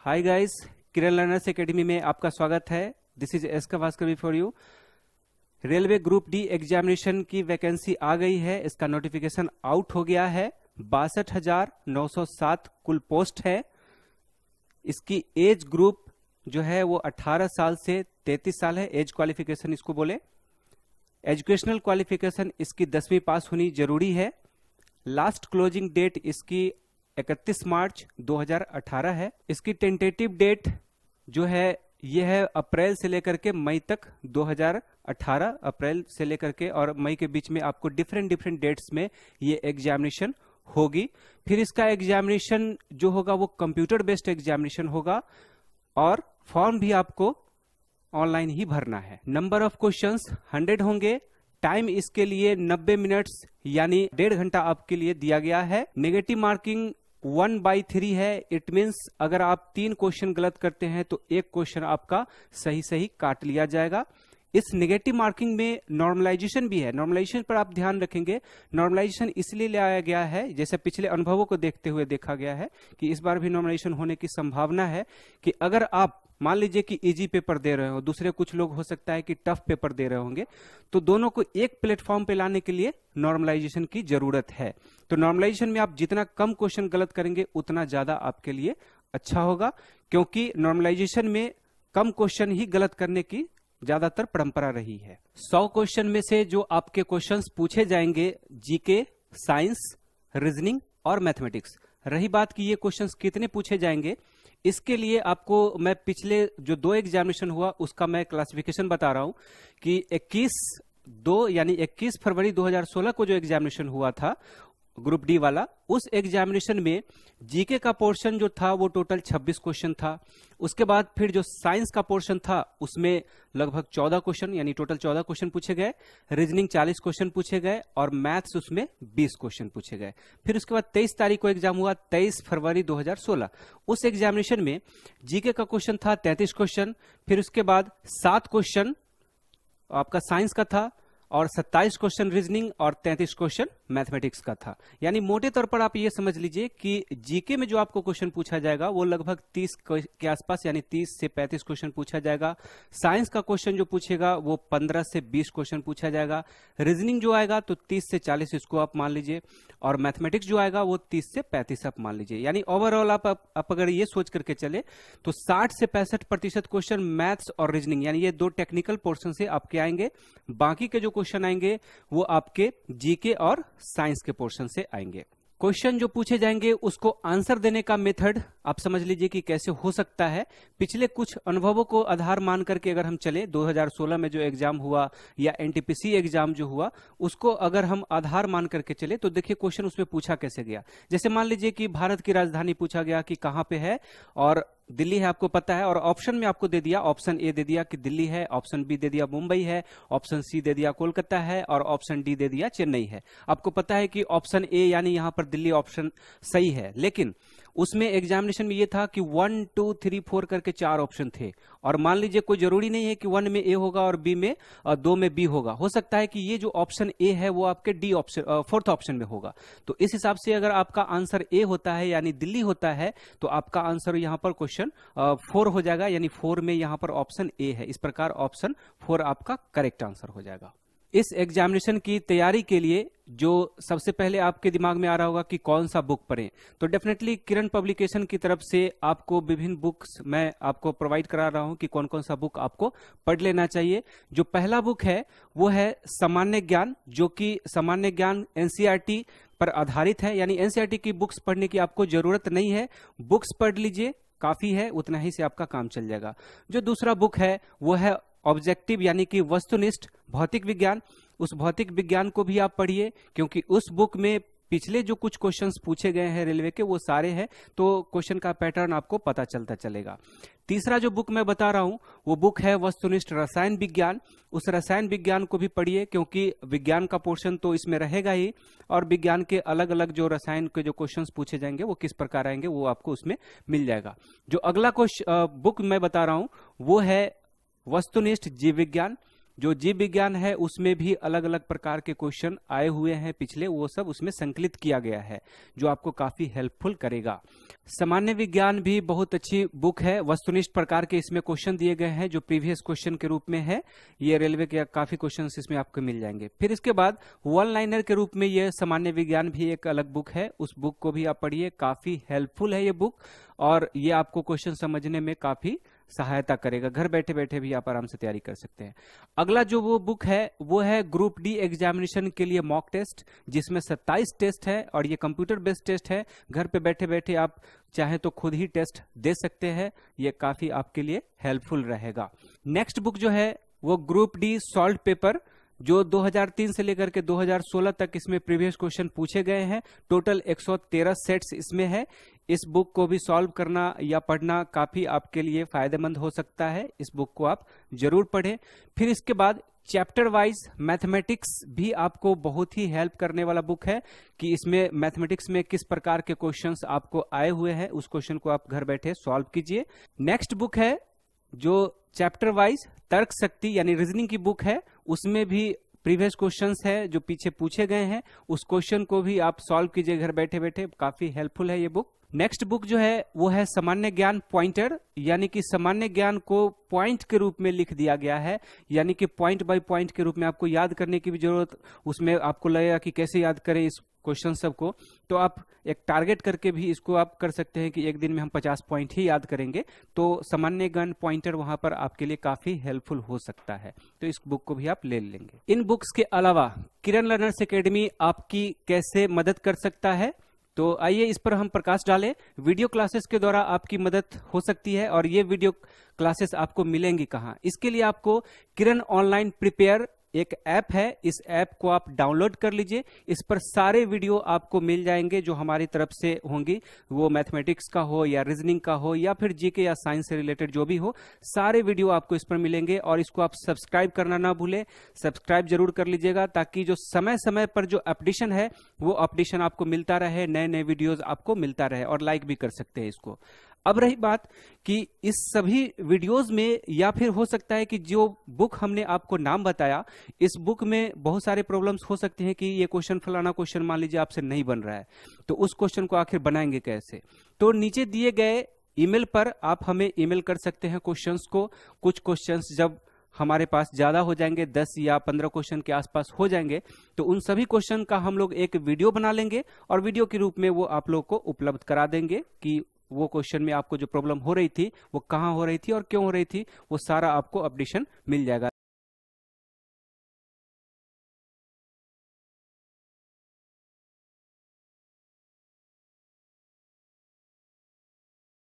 Hi guys, किरण learners academy में आपका स्वागत है। दिस इज एस का Bhaskar for you. Railway group D examination की वैकेंसी आ गई है, इसका नोटिफिकेशन आउट हो गया है। 62,907 कुल पोस्ट है। इसकी एज ग्रुप जो है वो 18 साल से 33 साल है, एज क्वालिफिकेशन इसको बोले। एजुकेशनल क्वालिफिकेशन इसकी 10वीं पास होनी जरूरी है। लास्ट क्लोजिंग डेट इसकी 31 मार्च 2018 है। इसकी टेंटेटिव डेट जो है ये है अप्रैल से लेकर के मई तक 2018, अप्रैल से लेकर के और मई के बीच में आपको डिफरेंट डेट्स में ये एग्जामिनेशन होगी। फिर इसका एग्जामिनेशन जो होगा वो कंप्यूटर बेस्ड एग्जामिनेशन होगा और फॉर्म भी आपको ऑनलाइन ही भरना है। नंबर ऑफ क्वेश्चंस 100 होंगे। टाइम इसके लिए 90 मिनट्स यानी 1.5 घंटा आपके लिए दिया गया है। नेगेटिव मार्किंग 1/3 है। इट मीन्स अगर आप 3 क्वेश्चन गलत करते हैं तो 1 क्वेश्चन आपका सही काट लिया जाएगा। इस नेगेटिव मार्किंग में नॉर्मलाइजेशन भी है। नॉर्मलाइजेशन पर आप ध्यान रखेंगे। नॉर्मलाइजेशन इसलिए लाया गया है, जैसे पिछले अनुभवों को देखते हुए देखा गया है कि इस बार भी नॉर्मलाइजेशन होने की संभावना है कि अगर आप मान लीजिए कि इजी पेपर दे रहे हो, दूसरे कुछ लोग हो सकता है कि टफ पेपर दे रहे होंगे, तो दोनों को एक प्लेटफॉर्म पे लाने के लिए नॉर्मलाइजेशन की जरूरत है। तो नॉर्मलाइजेशन में आप जितना कम क्वेश्चन गलत करेंगे उतना ज्यादा आपके लिए अच्छा होगा, क्योंकि नॉर्मलाइजेशन में कम क्वेश्चन ही गलत करने की ज्यादातर परंपरा रही है। 100 क्वेश्चन में से जो आपके क्वेश्चंस पूछे जाएंगे जीके, साइंस, रीजनिंग और मैथमेटिक्स। रही बात कि ये क्वेश्चंस कितने पूछे जाएंगे, इसके लिए आपको मैं पिछले जो 2 एग्जामिनेशन हुआ उसका मैं क्लासिफिकेशन बता रहा हूं कि 21 फरवरी 2016 को जो एग्जामिनेशन हुआ था ग्रुप डी वाला, उस एग्जामिनेशन में जीके का पोर्शन जो था वो टोटल 26 क्वेश्चन था। उसके बाद फिर जो साइंस का पोर्शन था उसमें लगभग 14 क्वेश्चन यानी टोटल 14 क्वेश्चन पूछे गए। रीजनिंग 40 क्वेश्चन पूछे गए और मैथ्स उसमें 20 क्वेश्चन पूछे गए। फिर उसके बाद 23 तारीख को एग्जाम हुआ, 23 फरवरी 2016। उस एग्जामिनेशन में जीके का क्वेश्चन था 33 क्वेश्चन। फिर उसके बाद 7 क्वेश्चन आपका साइंस का था और 27 क्वेश्चन रीजनिंग और 33 क्वेश्चन मैथमेटिक्स का था। यानी मोटे तौर पर आप ये समझ लीजिए कि जीके में जो आपको क्वेश्चन पूछा जाएगा वो लगभग 30 के आसपास यानी 30 से 35 क्वेश्चन पूछा जाएगा। साइंस का क्वेश्चन जो पूछेगा वो 15 से 20 क्वेश्चन पूछा जाएगा। रीजनिंग जो आएगा तो 30 से 40 इसको आप मान लीजिए और मैथमेटिक्स जो आएगा वो 30 से 35 आप मान लीजिए। यानी ओवरऑल आप अगर ये सोच करके चले तो 60 से 65% क्वेश्चन मैथ्स और रीजनिंग यानी ये 2 टेक्निकल पोर्शन से आपके आएंगे। बाकी के जो क्वेश्चन आएंगे वो आपके जीके और साइंस के पोर्शन से आएंगे। क्वेश्चन जो पूछे जाएंगे उसको आंसर देने का मेथड आप समझ लीजिए कि कैसे हो सकता है। पिछले कुछ अनुभवों को आधार मान करके अगर हम चले, 2016 में जो एग्जाम हुआ या एनटीपीसी एग्जाम जो हुआ उसको अगर हम आधार मान करके चले तो देखिए क्वेश्चन उसमें पूछा कैसे गया। जैसे मान लीजिए कि भारत की राजधानी पूछा गया कि कहां पे है और दिल्ली है, आपको पता है, और ऑप्शन में आपको दे दिया, ऑप्शन ए दे दिया कि दिल्ली है, ऑप्शन बी दे दिया मुंबई है, ऑप्शन सी दे दिया कोलकाता है और ऑप्शन डी दे दिया चेन्नई है। आपको पता है कि ऑप्शन ए यानी यहां पर दिल्ली ऑप्शन सही है, लेकिन उसमें एग्जामिनेशन में ये था कि 1, 2, 3, 4 करके 4 ऑप्शन थे और मान लीजिए कोई जरूरी नहीं है कि 1 में ए होगा और बी में 2 में बी होगा। हो सकता है कि ये जो ऑप्शन ए है वो आपके डी ऑप्शन 4th ऑप्शन में होगा। तो इस हिसाब से अगर आपका आंसर ए होता है यानी दिल्ली होता है तो आपका आंसर यहां पर क्वेश्चन 4 हो जाएगा, यानी 4 में यहां पर ऑप्शन ए है। इस प्रकार ऑप्शन 4 आपका करेक्ट आंसर हो जाएगा। इस एग्जामिनेशन की तैयारी के लिए जो सबसे पहले आपके दिमाग में आ रहा होगा कि कौन सा बुक पढ़ें, तो डेफिनेटली किरण पब्लिकेशन की तरफ से आपको विभिन्न बुक्स मैं आपको प्रोवाइड करा रहा हूं कि कौन कौन सा बुक आपको पढ़ लेना चाहिए। जो पहला बुक है वो है सामान्य ज्ञान, जो कि सामान्य ज्ञान एनसीईआरटी पर आधारित है। यानी एनसीईआरटी की बुक्स पढ़ने की आपको जरूरत नहीं है, बुक्स पढ़ लीजिए, काफी है, उतना ही से आपका काम चल जाएगा। जो दूसरा बुक है वो है ऑब्जेक्टिव यानी कि वस्तुनिष्ठ भौतिक विज्ञान। उस भौतिक विज्ञान को भी आप पढ़िए, क्योंकि उस बुक में पिछले जो कुछ क्वेश्चंस पूछे गए हैं रेलवे के वो सारे हैं, तो क्वेश्चन का पैटर्न आपको पता चलता चलेगा। तीसरा जो बुक मैं बता रहा हूं वो बुक है वस्तुनिष्ठ रसायन विज्ञान। उस रसायन विज्ञान को भी पढ़िए, क्योंकि विज्ञान का पोर्शन तो इसमें रहेगा ही और विज्ञान के अलग अलग जो रसायन के जो क्वेश्चंस पूछे जाएंगे वो किस प्रकार आएंगे वो आपको उसमें मिल जाएगा। जो अगला बुक मैं बता रहा हूं वो है वस्तुनिष्ठ जीव विज्ञान। जो जीव विज्ञान है उसमें भी अलग अलग प्रकार के क्वेश्चन आए हुए हैं पिछले, वो सब उसमें संकलित किया गया है जो आपको काफी हेल्पफुल करेगा। सामान्य विज्ञान भी बहुत अच्छी बुक है, वस्तुनिष्ठ प्रकार के इसमें क्वेश्चन दिए गए हैं जो प्रीवियस क्वेश्चन के रूप में है। ये रेलवे के काफी क्वेश्चन इसमें आपको मिल जाएंगे। फिर इसके बाद वन लाइनर के रूप में ये सामान्य विज्ञान भी एक अलग बुक है, उस बुक को भी आप पढ़िए, काफी हेल्पफुल है ये बुक और ये आपको क्वेश्चन समझने में काफी सहायता करेगा। घर बैठे बैठे भी आप आराम से तैयारी कर सकते हैं। अगला जो वो बुक है वो है ग्रुप डी एग्जामिनेशन के लिए मॉक टेस्ट, जिसमें 27 टेस्ट है और ये कंप्यूटर बेस्ड टेस्ट है। घर पे बैठे बैठे आप चाहे तो खुद ही टेस्ट दे सकते हैं, ये काफी आपके लिए हेल्पफुल रहेगा। नेक्स्ट बुक जो है वो ग्रुप डी सॉल्व पेपर, जो 2003 से लेकर के 2016 तक इसमें प्रीवियस क्वेश्चन पूछे गए हैं। टोटल 113 सेट्स इसमें है। इस बुक को भी सॉल्व करना या पढ़ना काफी आपके लिए फायदेमंद हो सकता है, इस बुक को आप जरूर पढ़ें। फिर इसके बाद चैप्टर वाइज मैथमेटिक्स भी आपको बहुत ही हेल्प करने वाला बुक है कि इसमें मैथमेटिक्स में किस प्रकार के क्वेश्चंस आपको आए हुए हैं, उस क्वेश्चन को आप घर बैठे सॉल्व कीजिए। नेक्स्ट बुक है जो चैप्टर वाइज तर्क शक्ति यानी रीजनिंग की बुक है, उसमें भी प्रीवियस क्वेश्चंस है जो पीछे पूछे गए हैं, उस क्वेश्चन को भी आप सॉल्व कीजिए घर बैठे बैठे, काफी हेल्पफुल है ये बुक। नेक्स्ट बुक जो है वो है सामान्य ज्ञान पॉइंटर, यानी कि सामान्य ज्ञान को पॉइंट के रूप में लिख दिया गया है, यानी कि पॉइंट बाय पॉइंट के रूप में आपको याद करने की भी जरूरत, उसमें आपको लगेगा कि कैसे याद करें इस क्वेश्चन सबको, तो आप एक टारगेट करके भी इसको आप कर सकते हैं कि एक दिन में हम 50 पॉइंट ही याद करेंगे, तो सामान्य ज्ञान पॉइंटर वहां पर आपके लिए काफी हेल्पफुल हो सकता है, तो इस बुक को भी आप ले लेंगे। इन बुक्स के अलावा किरण लर्नर्स एकेडमी आपकी कैसे मदद कर सकता है, तो आइए इस पर हम प्रकाश डालें। वीडियो क्लासेस के द्वारा आपकी मदद हो सकती है और ये वीडियो क्लासेस आपको मिलेंगी कहाँ, इसके लिए आपको किरण ऑनलाइन प्रिपेयर एक ऐप है, इस ऐप को आप डाउनलोड कर लीजिए। इस पर सारे वीडियो आपको मिल जाएंगे जो हमारी तरफ से होंगी, वो मैथमेटिक्स का हो या रीजनिंग का हो या फिर जीके या साइंस से रिलेटेड जो भी हो, सारे वीडियो आपको इस पर मिलेंगे। और इसको आप सब्सक्राइब करना ना भूलें, सब्सक्राइब जरूर कर लीजिएगा ताकि जो समय समय पर जो अपडेशन है वो अपडेशन आपको मिलता रहे, नए नए वीडियोज आपको मिलता रहे, और लाइक भी कर सकते हैं इसको। अब रही बात कि इस सभी वीडियोस में या फिर हो सकता है कि जो बुक हमने आपको नाम बताया, इस बुक में बहुत सारे प्रॉब्लम्स हो सकते हैं कि ये क्वेश्चन फलाना क्वेश्चन मान लीजिए आपसे नहीं बन रहा है, तो उस क्वेश्चन को आखिर बनाएंगे कैसे। तो नीचे दिए गए ईमेल पर आप हमें ईमेल कर सकते हैं क्वेश्चंस को। कुछ क्वेश्चंस जब हमारे पास ज्यादा हो जाएंगे, 10 या 15 क्वेश्चन के आसपास हो जाएंगे, तो उन सभी क्वेश्चन का हम लोग एक वीडियो बना लेंगे और वीडियो के रूप में वो आप लोग को उपलब्ध करा देंगे कि वो क्वेश्चन में आपको जो प्रॉब्लम हो रही थी वो कहाँ हो रही थी और क्यों हो रही थी, वो सारा आपको अपडेशन मिल जाएगा।